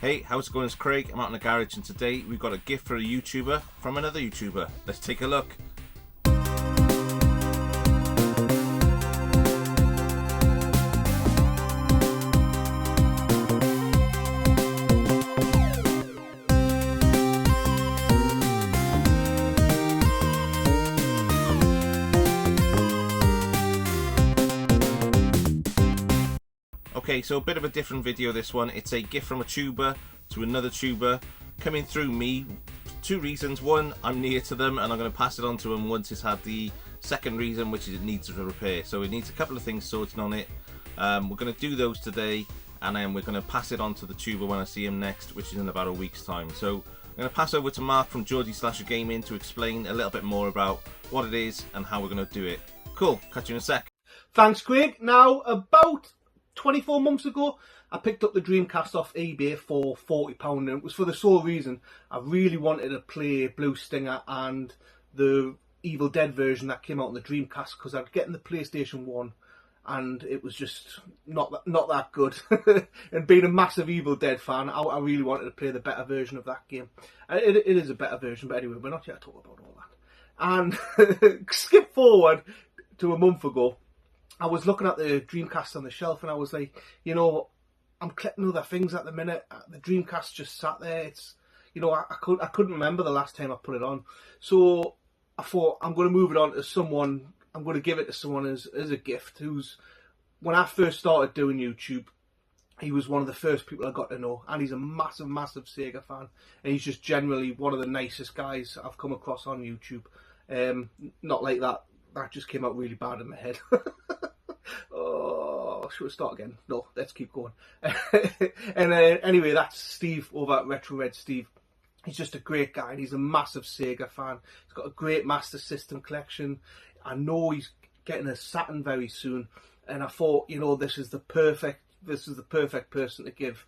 Hey, how's it going? It's Craig. I'm out in the garage and today we've got a gift for a YouTuber from another YouTuber. Let's take a look. Okay, so a bit of a different video this one. It's a gift from a tuber to another tuber coming through me. Two reasons. One, I'm near to them and I'm going to pass it on to them once it's had the second reason, which is it needs a repair. So it needs a couple of things sorted on it. We're going to do those today and then we're going to pass it on to the tuber when I see him next, which is in about a week's time. So I'm going to pass over to Mark from Geordie Slasher Gaming to explain a little bit more about what it is and how we're going to do it. Cool, catch you in a sec. Thanks, Craig. Now, about 24 months ago, I picked up the Dreamcast off eBay for £40, and it was for the sole reason I really wanted to play Blue Stinger and the Evil Dead version that came out on the Dreamcast, because I'd get in the PlayStation 1 and it was just not that good. And being a massive Evil Dead fan, I really wanted to play the better version of that game. It is a better version, but anyway, we're not here to talk about all that. And skip forward to a month ago, I was looking at the Dreamcast on the shelf and I was like, you know, I'm collecting other things at the minute. The Dreamcast just sat there. It's, you know, I couldn't remember the last time I put it on. So I thought I'm going to move it on to someone. I'm going to give it to someone as a gift who's, when I first started doing YouTube, he was one of the first people I got to know. And he's a massive, massive Sega fan. And he's just generally one of the nicest guys I've come across on YouTube. Not like that. That just came out really bad in my head. Oh, should we start again? No, let's keep going. And anyway, that's Steve over at Retro Red Steve. He's just a great guy and he's a massive Sega fan. He's got a great Master System collection. I know he's getting a Saturn very soon. And I thought, you know, this is the perfect person to give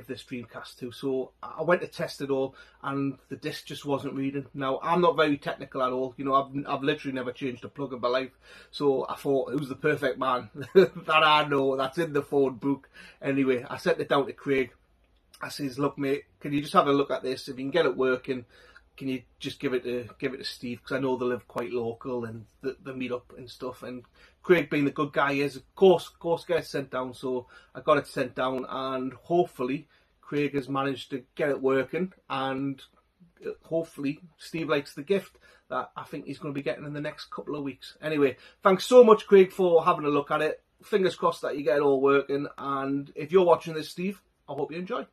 this Dreamcast to. So I went to test it all and the disc just wasn't reading. Now, I'm not very technical at all. You know, I've literally never changed a plug in my life. So I thought, who's the perfect man that I know that's in the phone book? Anyway, I sent it down to Craig. I says, look, mate, can you just have a look at this? If you can get it working, can you just give it to Steve? Because I know they live quite local and they meet up and stuff. And Craig, being the good guy he is, of course gets sent down. So I got it sent down, and hopefully Craig has managed to get it working. And hopefully Steve likes the gift that I think he's going to be getting in the next couple of weeks. Anyway, thanks so much, Craig, for having a look at it. Fingers crossed that you get it all working. And if you're watching this, Steve, I hope you enjoy.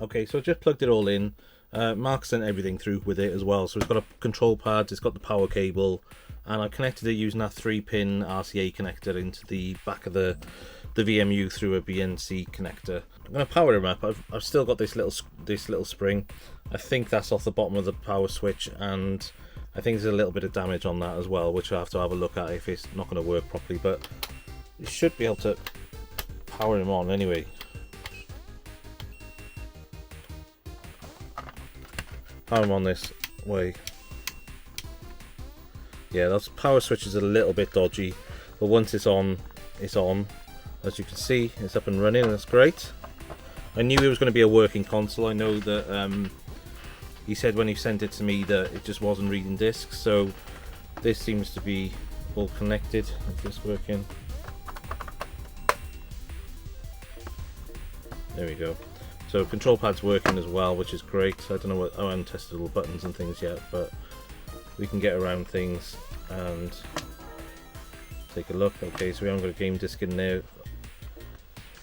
Okay, so I just plugged it all in. Mark sent everything through with it as well. So it's got a control pad, it's got the power cable, and I connected it using that 3-pin RCA connector into the back of the VMU through a BNC connector. I'm going to power him up. I've still got this little spring. I think that's off the bottom of the power switch, and I think there's a little bit of damage on that as well, which I have to have a look at if it's not going to work properly. But you should be able to power him on anyway. Power him on this way. Yeah, that power switch is a little bit dodgy, but once it's on, it's on. As you can see, it's up and running, and that's great. I knew it was going to be a working console. I know that he said when he sent it to me that it just wasn't reading discs, so this seems to be all connected. Is this working? There we go. So control pad's working as well, which is great. I don't know what, I haven't tested all the buttons and things yet, but we can get around things and take a look. Okay, so we haven't got a game disc in there.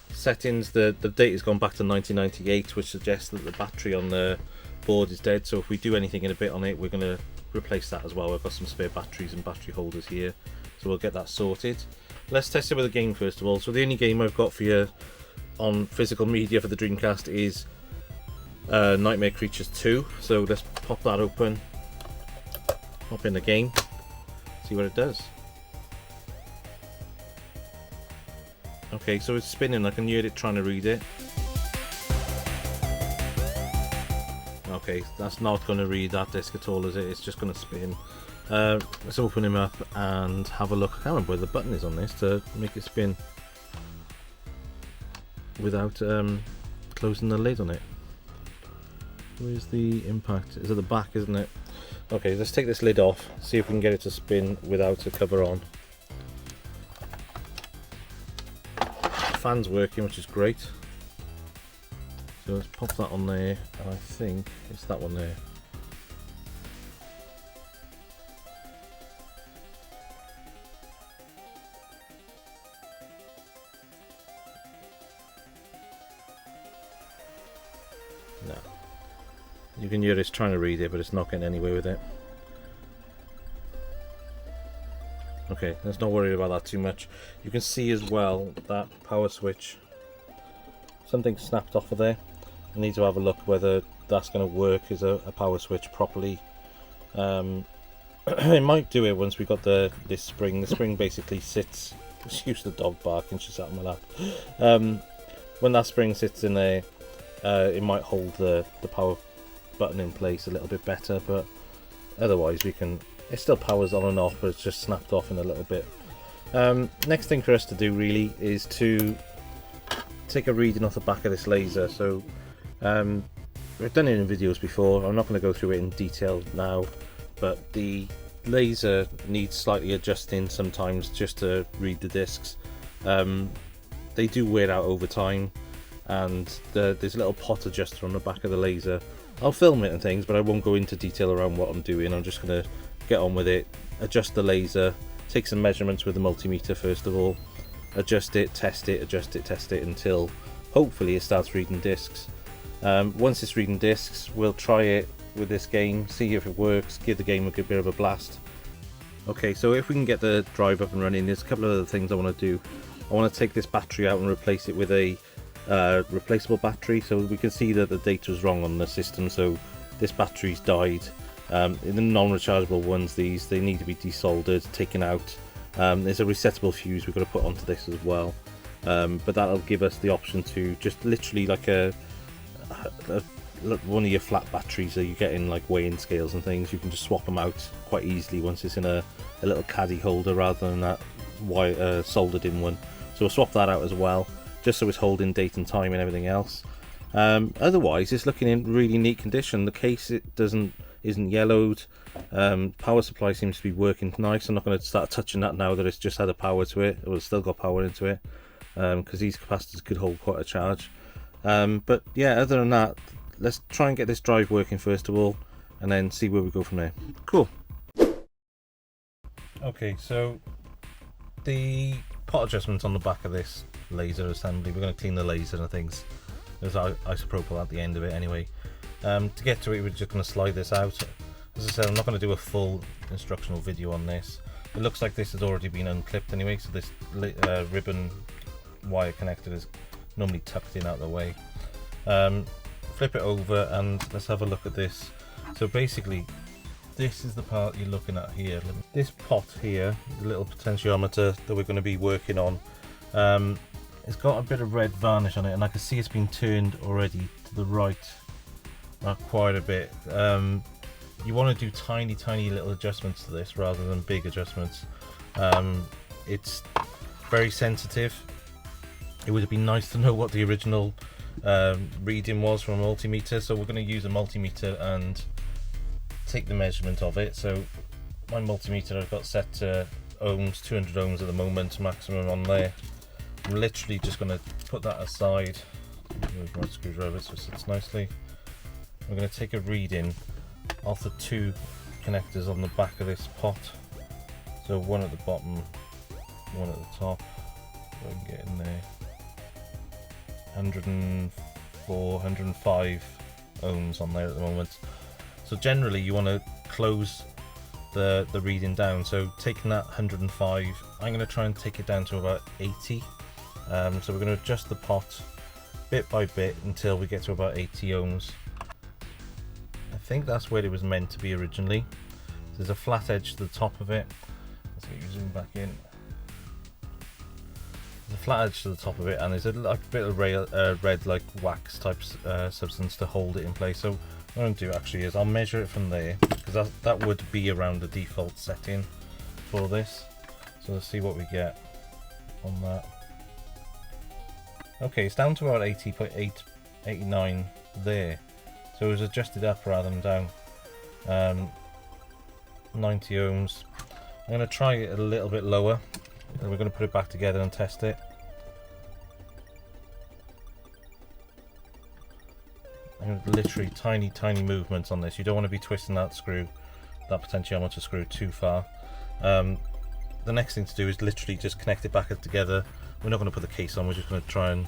Settings, the date has gone back to 1998, which suggests that the battery on the board is dead, so if we do anything in a bit on it, we're going to replace that as well. We've got some spare batteries and battery holders here, so we'll get that sorted. Let's test it with a game first of all. So the only game I've got for you on physical media for the Dreamcast is Nightmare Creatures 2. So let's pop that open, pop in the game, see what it does. Okay, so it's spinning. I can hear it trying to read it. Okay, that's not going to read that disc at all, is it? It's just going to spin. Let's open him up and have a look. I can't remember where the button is on this to make it spin without closing the lid on it. Where's the impact? It's at the back, isn't it? Okay, let's take this lid off, see if we can get it to spin without the cover on. The fan's working, which is great. So let's pop that on there, and I think it's that one there. No. You can hear it's trying to read it, but it's not getting anywhere with it. Okay, let's not worry about that too much. You can see as well that power switch, something snapped off of there. I need to have a look whether that's going to work as a power switch properly. It might do it once we've got this spring. The spring basically sits, excuse the dog barking, she sat on my lap. When that spring sits in there, it might hold the power button in place a little bit better, but otherwise it still powers on and off, but it's just snapped off in a little bit. Next thing for us to do really is to take a reading off the back of this laser. So we've done it in videos before, I'm not going to go through it in detail now, but the laser needs slightly adjusting sometimes just to read the discs. They do wear out over time, and there's a little pot adjuster on the back of the laser. I'll film it and things, but I won't go into detail around what I'm doing. I'm just going to get on with it, adjust the laser, take some measurements with the multimeter first of all, adjust it, test it, adjust it, test it until hopefully it starts reading discs. Once it's reading discs, we'll try it with this game, see if it works, give the game a good bit of a blast. Okay, so if we can get the drive up and running, there's a couple of other things I want to do. I want to take this battery out and replace it with a replaceable battery, so we can see that the data is wrong on the system, so this battery's died. In the non-rechargeable ones, they need to be desoldered, taken out. There's a resettable fuse we've got to put onto this as well, but that'll give us the option to just literally like one of your flat batteries that you get in like weighing scales and things. You can just swap them out quite easily once it's in a little caddy holder rather than that soldered in one. So we'll swap that out as well, just so it's holding date and time and everything else. Otherwise, it's looking in really neat condition. The case isn't yellowed. Power supply seems to be working nice. I'm not going to start touching that now that it's just had a power to it. It's still got power into it, because these capacitors could hold quite a charge. But yeah, other than that, let's try and get this drive working first of all, and then see where we go from there. Cool. Okay, so the pot adjustments on the back of this laser assembly, we're going to clean the laser and things. There's isopropyl at the end of it anyway. To get to it, we're just going to slide this out. As I said, I'm not going to do a full instructional video on this. It looks like this has already been unclipped anyway, so this ribbon wire connector is normally tucked in out of the way. Flip it over and let's have a look at this. So basically, this is the part you're looking at here. This pot here, the little potentiometer that we're going to be working on, it's got a bit of red varnish on it, and I can see it's been turned already to the right quite a bit. You want to do tiny little adjustments to this rather than big adjustments. It's very sensitive. It would have been nice to know what the original reading was from a multimeter, so we're going to use a multimeter and take the measurement of it. So my multimeter I've got set to ohms, 200 ohms at the moment, maximum on there. I'm literally just going to put that aside, move my screwdriver so it sits nicely. I'm going to take a reading off the two connectors on the back of this pot. So one at the bottom, one at the top. So I can get in there. 104, 105 ohms on there at the moment. So generally you want to close the reading down. So taking that 105, I'm going to try and take it down to about 80. So we're going to adjust the pot bit by bit until we get to about 80 ohms. I think that's where it was meant to be originally. There's a flat edge to the top of it. Let's get you zoom back in. There's a flat edge to the top of it, and there's a bit of red like wax type substance to hold it in place. So what I'm going to do actually is I'll measure it from there, because that would be around the default setting for this. So let's see what we get on that. Okay, it's down to about 80.8, 89 there. So it was adjusted up rather than down. 90 ohms. I'm going to try it a little bit lower, and we're going to put it back together and test it. And literally tiny movements on this. You don't want to be twisting that potentiometer screw too far. The next thing to do is literally just connect it back together. We're not going to put the case on, we're just going to try and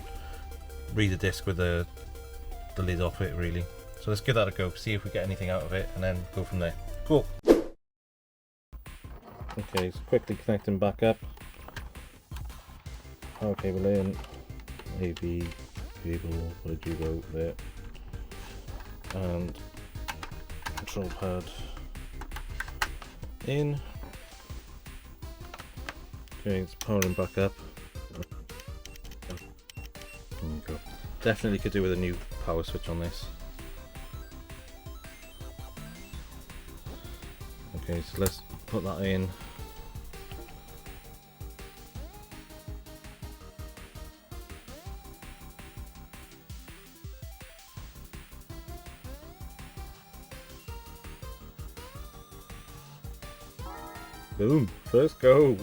read the disc with the lid off it, really. So let's give that a go, see if we get anything out of it, and then go from there. Cool. Okay, so quickly connecting back up. Power cable in, AV cable, where do you go there? And control pad in. Okay, it's powering back up. There we go. Definitely could do with a new power switch on this. Okay, so let's put that in. Boom, first go.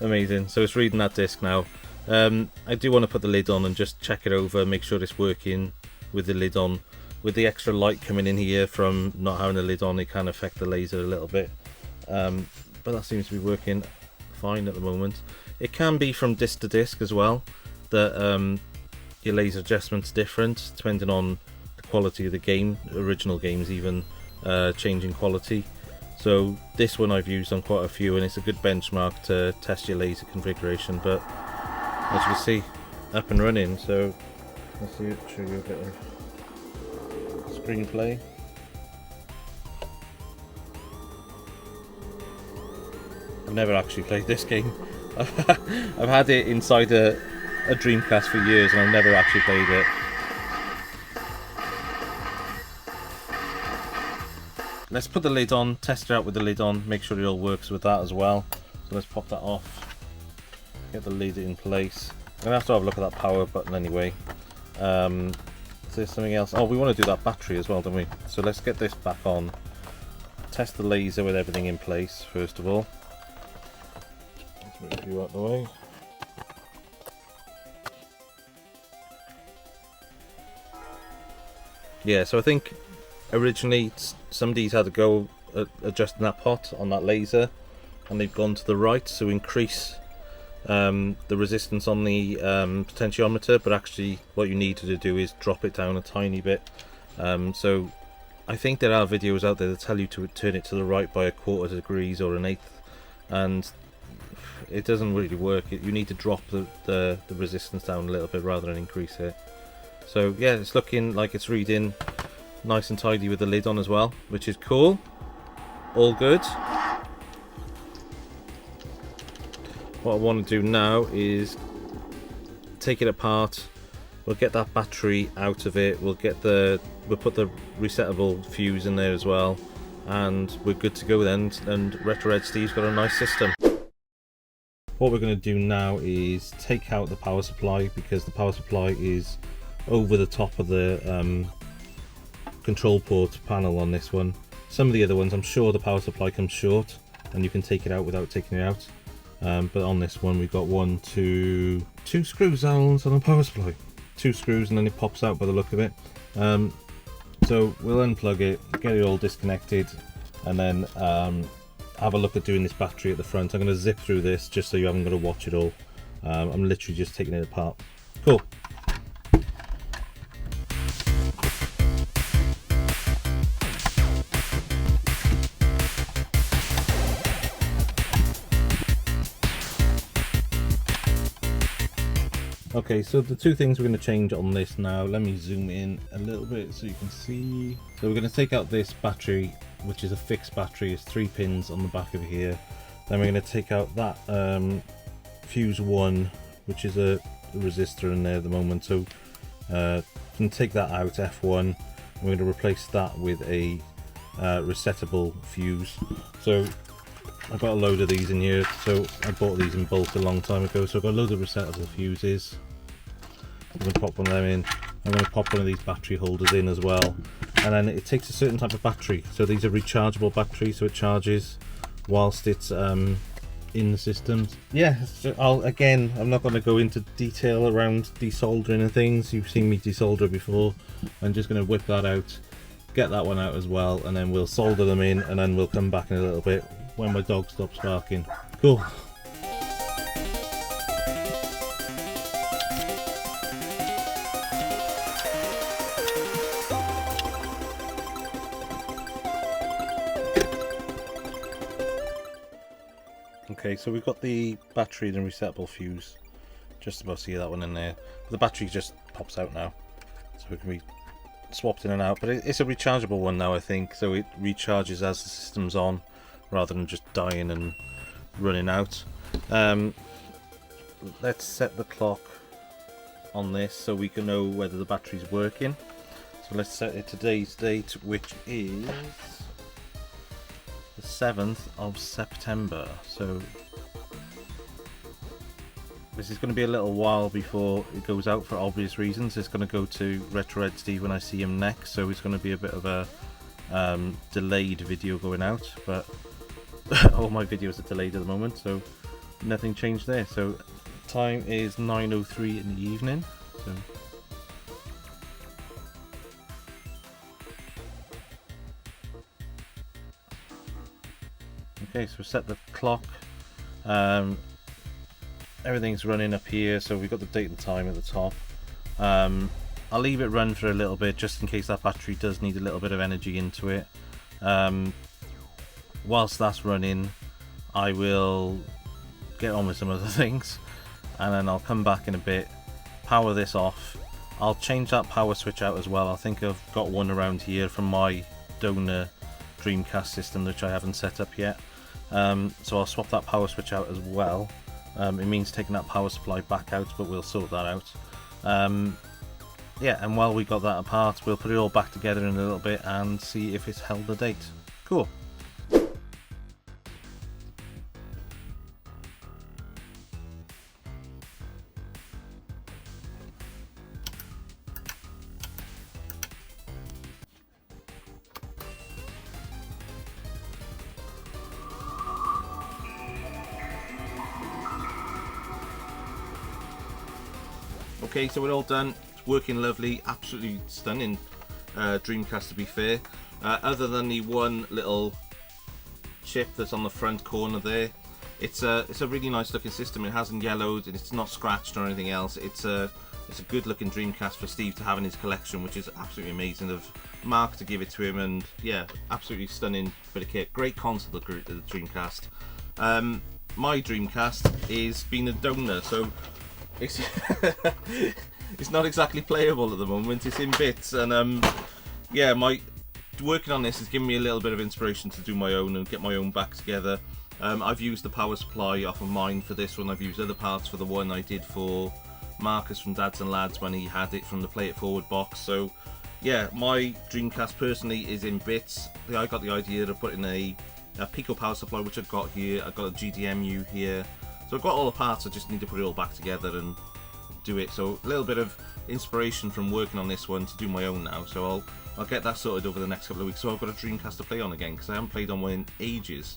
Amazing. So it's reading that disc now. I do want to put the lid on and just check it over, make sure it's working with the lid on. With the extra light coming in here from not having the lid on, it can affect the laser a little bit. But that seems to be working fine at the moment. It can be from disc to disc as well, that your laser adjustment's different depending on the quality of the game. Original games even changing quality. So this one I've used on quite a few, and it's a good benchmark to test your laser configuration. But as you can see, up and running. So let's see, show you a bit of screenplay. I've never actually played this game. I've had it inside a Dreamcast for years, and I've never actually played it. Let's put the lid on, test it out with the lid on, make sure it all works with that as well. So let's pop that off, get the lid in place. I'm going to have a look at that power button anyway. Is there something else? Oh, we want to do that battery as well, don't we? So let's get this back on, test the laser with everything in place first of all. Let's move you out the way. Yeah, so I think originally somebody's had to go adjusting that pot on that laser, and they've gone to the right to increase the resistance on the potentiometer, but actually what you need to do is drop it down a tiny bit. So I think there are videos out there that tell you to turn it to the right by 1/4 degrees or 1/8, and it doesn't really work. You need to drop the resistance down a little bit rather than increase it. So yeah, it's looking like it's reading nice and tidy with the lid on as well, which is cool. All good. What I want to do now is take it apart. We'll get that battery out of it. We'll put the resettable fuse in there as well, and we're good to go then. And Retro Red Steve's got a nice system. What we're going to do now is take out the power supply, because the power supply is over the top of the control port panel on this one. Some of the other ones, I'm sure the power supply comes short and you can take it out without taking it out. But on this one we've got two screws holes on the power supply. 2 screws, and then it pops out by the look of it. So we'll unplug it, get it all disconnected, and then have a look at doing this battery at the front. I'm going to zip through this just so you haven't got to watch it all. I'm literally just taking it apart. Cool. Okay, so the two things we're going to change on this now, let me zoom in a little bit so you can see. So we're going to take out this battery, which is a fixed battery. It's 3 pins on the back of here. Then we're going to take out that fuse 1, which is a resistor in there at the moment. So can take that out, F1. We're going to replace that with a resettable fuse. So I've got a load of these in here. So I bought these in bulk a long time ago. So I've got a load of resettable fuses. I'm going to pop one of them in. I'm going to pop one of these battery holders in as well. And then it takes a certain type of battery. So these are rechargeable batteries, so it charges whilst it's in the systems. Yeah, so I'm not going to go into detail around desoldering and things. You've seen me desolder before. I'm just going to whip that out, get that one out as well, and then we'll solder them in, and then we'll come back in a little bit when my dog stops barking. Cool. Okay, so we've got the battery and resettable fuse. Just about to see that one in there. The battery just pops out now, so it can be swapped in and out. But it's a rechargeable one now, I think, so it recharges as the system's on, rather than just dying and running out. Let's set the clock on this so we can know whether the battery's working. So let's set it today's date, which is the 7th of September. So this is going to be a little while before it goes out for obvious reasons. It's going to go to Retro Red Steve when I see him next, so it's going to be a bit of a delayed video going out, but all my videos are delayed at the moment, so nothing changed there. So time is 9:03 in the evening. So okay, so set the clock. Everything's running up here, so we've got the date and time at the top. I'll leave it run for a little bit just in case that battery does need a little bit of energy into it. Whilst that's running, I will get on with some other things, and then I'll come back in a bit, power this off. I'll change that power switch out as well. I think I've got one around here from my donor Dreamcast system, which I haven't set up yet. So I'll swap that power switch out as well. It means taking that power supply back out, but we'll sort that out. Yeah, and while we got that apart, we'll put it all back together in a little bit and see if it's held the date. Cool. Okay, so we're all done. It's working lovely, absolutely stunning Dreamcast, to be fair. Other than the one little chip that's on the front corner there, it's a really nice looking system. It hasn't yellowed and it's not scratched or anything else. It's a good looking Dreamcast for Steve to have in his collection, which is absolutely amazing of Mark to give it to him. And yeah, absolutely stunning bit of kit. Great console, the Dreamcast. My Dreamcast is being a donor, so it's it's not exactly playable at the moment. It's in bits, and yeah, working on this has given me a little bit of inspiration to do my own and get my own back together. I've used the power supply off of mine for this one. I've used other parts for the one I did for Marcus from Dads and Lads when he had it from the Play It Forward box. So yeah, my Dreamcast personally is in bits. I got the idea of putting a Pico power supply, which I've got here. I've got a GDMU here. So I've got all the parts, I just need to put it all back together and do it. So a little bit of inspiration from working on this one to do my own now. So I'll get that sorted over the next couple of weeks. So I've got a Dreamcast to play on again, because I haven't played on one in ages.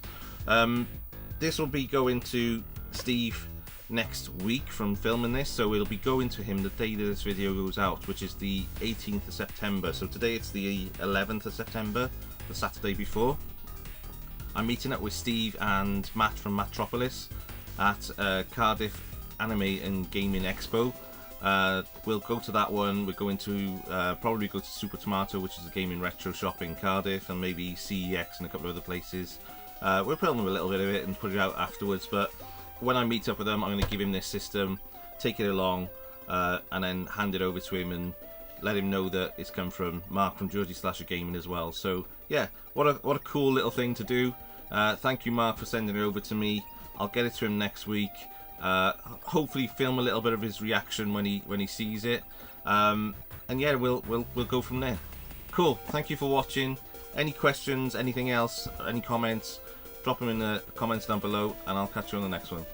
This will be going to Steve next week from filming this. So it'll be going to him the day that this video goes out, which is the 18th of September. So today it's the 11th of September, the Saturday before. I'm meeting up with Steve and Matt from Matropolis at Cardiff Anime and Gaming Expo. We'll go to that one. We're going to probably go to Super Tomato, which is a gaming retro shop in Cardiff, and maybe CEX and a couple of other places. We'll film a little bit of it and put it out afterwards, but when I meet up with them, I'm going to give him this system, take it along, and then hand it over to him and let him know that it's come from Mark from Geordie Slasher Gaming as well. So yeah, what a cool little thing to do. Thank you, Mark, for sending it over to me. I'll get it to him next week. Hopefully film a little bit of his reaction when he sees it. And yeah, we'll go from there. Cool. Thank you for watching. Any questions, anything else, any comments, drop them in the comments down below, and I'll catch you on the next one.